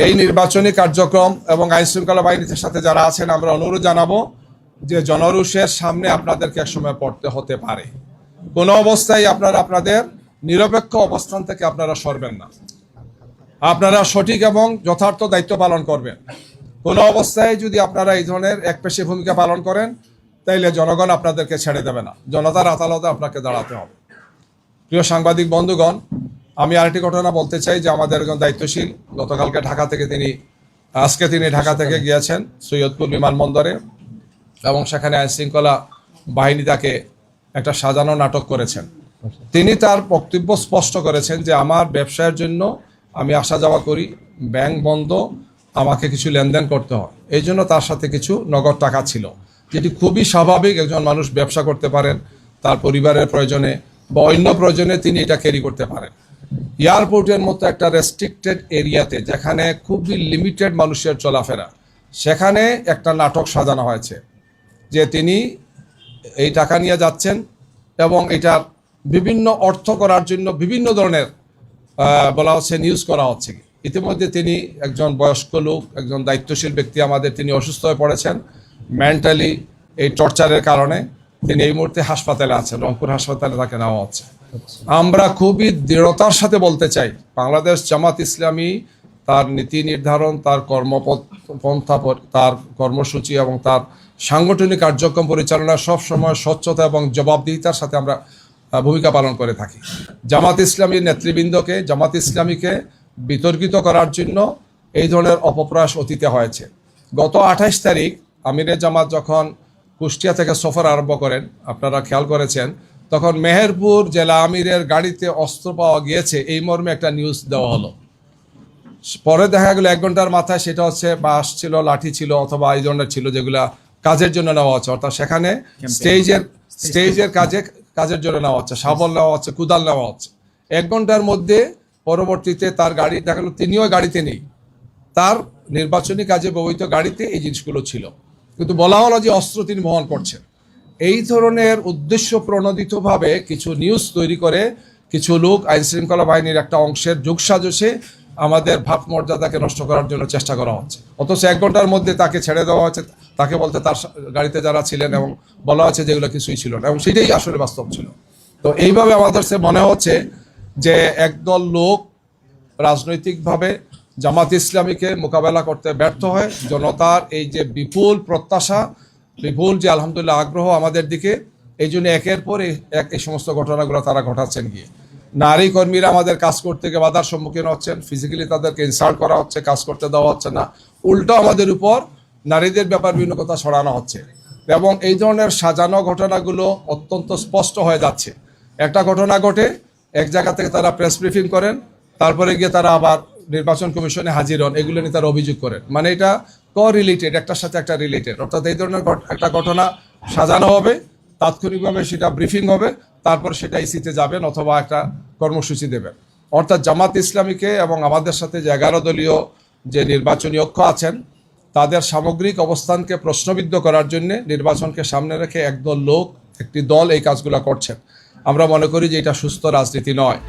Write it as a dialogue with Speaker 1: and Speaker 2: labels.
Speaker 1: এই নির্বাচনী কার্যক্রম এবং আইন শৃঙ্খলা বাহিনীর সাথে যারা আছেন আমরা অনুরোধ জানাবো যে জনরোষের সামনে আপনাদেরকে একসময় পড়তে হতে পারে। কোনো অবস্থায় আপনারা আপনাদের নিরপেক্ষ অবস্থান থেকে আপনারা সরবেন না। আপনারা সঠিক এবং যথার্থ দায়িত্ব পালন করবেন। কোনো অবস্থায় যদি আপনারা এই ধরনের একপেশে ভূমিকা পালন করেন তাইলে জনগণ আপনাদেরকে ছেড়ে দেবে না, জনতার আদালতে আপনাকে দাঁড়াতে হবে। প্রিয় সাংবাদিক বন্ধুগণ, আমি আরেকটি ঘটনা বলতে চাই যে আমাদের একজন দায়িত্বশীল গতকালকে আজকে তিনি ঢাকা থেকে গিয়েছেন সৈয়দপুর বিমানবন্দরে এবং সেখানে আইন শৃঙ্খলা বাহিনী তাকে একটা সাজানো নাটক করেছেন। তিনি তার বক্তব্য স্পষ্ট করেছেন যে আমার ব্যবসায়ের জন্য আমি আসা যাওয়া করি, ব্যাংক বন্ধ, আমাকে কিছু লেনদেন করতে হয়, এই জন্য তার সাথে কিছু নগদ টাকা ছিল, যেটি খুবই স্বাভাবিক। একজন মানুষ ব্যবসা করতে পারেন, তার পরিবারের প্রয়োজনে বা অন্য প্রয়োজনে তিনি এটা ক্যারি করতে পারেন। এয়ারপোর্টের মতো একটা রেস্ট্রিক্টেড এরিয়াতে যেখানে খুবই লিমিটেড মানুষের চলাফেরা, সেখানে একটা নাটক সাজানো হয়েছে যে তিনি এই টাকা নিয়ে যাচ্ছেন এবং এটার বিভিন্ন অর্থ করার জন্য বিভিন্ন ধরনের বলা হচ্ছে নিউজ করা হচ্ছে। ইতিমধ্যে তিনি একজন বয়স্ক লোক, একজন দায়িত্বশীল ব্যক্তি আমাদের, তিনি অসুস্থ হয়ে পড়েছেন মেন্টালি এই টর্চারের কারণে। তিনি এই মুহূর্তে হাসপাতালে আছেন, রংপুর হাসপাতালে তাকে নেওয়া হচ্ছে। আমরা খুবই দৃঢ়তার সাথে বলতে চাই বাংলাদেশ জামাত ইসলামী তার নীতি নির্ধারণ, তার কর্মপন্থা, তার কর্মসূচি এবং তার সাংগঠনিক কার্যক্রম পরিচালনা সবসময় স্বচ্ছতা এবং জবাবদিহিতার সাথে আমরা ভূমিকা পালন করে থাকি। জামাত ইসলামীর নেতৃবৃন্দকে, জামাত ইসলামীকে বিতর্কিত করার জন্য এই ধরনের অপপ্রয়াস অতীতে হয়েছে। গত 28 তারিখ আমিরে জামাত যখন কুষ্টিয়া থেকে সফর আরম্ভ করেন, আপনারা খেয়াল করেছেন, তখন মেহেরপুর জেলা আমিরের গাড়িতে অস্ত্র পাওয়া গিয়েছে এই মর্মে একটা নিউজ দেওয়া হলো। পরে দেখা গেল 1 ঘন্টার মাথায় সেটা হচ্ছে বাঁশ ছিল, লাঠি ছিল অথবা এই ধরনের ছিল যেগুলা কাজের জন্য নেওয়া হচ্ছে, অর্থাৎ সেখানে স্টেজের কাজের জন্য নেওয়া হচ্ছে, শাবল নেওয়া হচ্ছে, কুদাল নেওয়া হচ্ছে। 1 ঘন্টার মধ্যে পরবর্তীতে তার গাড়ি দেখা গেল তিনিও গাড়িতে নেই, তার নির্বাচনী কাজে ব্যবহৃত গাড়িতে এই জিনিসগুলো ছিল, কিন্তু বলা হলো যে অস্ত্র তিনি বহন করছেন। এই ধরনের উদ্দেশ্য প্রণোদিতভাবে কিছু নিউজ তৈরি করে কিছু লোক আইন শৃঙ্খলা বাহিনীর একটা অংশের যোগসাজশে আমাদের ভাবমর্যাদাকে নষ্ট করার জন্য চেষ্টা করা হচ্ছে। অথচ 1 ঘন্টার মধ্যে তাকে ছেড়ে দেওয়া হচ্ছে, তাকে বলতে তার গাড়িতে যারা ছিলেন এবং বলা হচ্ছে যেগুলো কিছুই ছিল না, এবং সেটাই আসলে বাস্তব ছিল। তো এইভাবে আমাদের সে মনে হচ্ছে যে একদল লোক রাজনৈতিকভাবে জামাত ইসলামীকে মোকাবেলা করতে ব্যর্থ হয়। জনতার এই যে বিপুল প্রত্যাশা, বিপুল যে আলহামদুলিল্লাহ আগ্রহ আমাদের দিকে, এই জন্য একের পর এক এই সমস্ত ঘটনাগুলো তারা ঘটাচ্ছেন গিয়ে। নারী কর্মীরা আমাদের কাজ করতে গিয়ে বাধার সম্মুখীন হচ্ছেন, ফিজিক্যালি তাদেরকে ইনসাল্ট করা হচ্ছে, কাজ করতে দেওয়া হচ্ছে না, উল্টো আমাদের উপর নারীদের ব্যাপার বিভিন্ন কথা ছড়ানো হচ্ছে। এবং এই ধরনের সাজানো ঘটনাগুলো অত্যন্ত স্পষ্ট হয়ে যাচ্ছে। একটা ঘটনা ঘটে, এক জায়গা থেকে তারা প্রেস ব্রিফিং করেন, তারপরে গিয়ে তারা আবার নির্বাচন কমিশনে হাজির হন, এগুলো নিয়ে তারা অভিযোগ করেন। মানে এটা রিলেটেড, একটার সাথে একটা রিলেটেড, অর্থাৎ এই ধরনের একটা ঘটনা সাজানো হবে, তাৎক্ষণিকভাবে সেটা ব্রিফিং হবে, তারপর সেটা ইসিতে যাবেন অথবা একটা কর্মসূচি দেবেন। অর্থাৎ জামাত ইসলামীকে এবং আমাদের সাথে যে 11 দলীয় যে নির্বাচনী ঐক্য আছেন তাদের সামগ্রিক অবস্থানকে প্রশ্নবিদ্ধ করার জন্য নির্বাচনকে সামনে রেখে একদল লোক, একটি দল এই কাজগুলো করছেন। আমরা মনে করি যে এটা সুস্থ রাজনীতি নয়।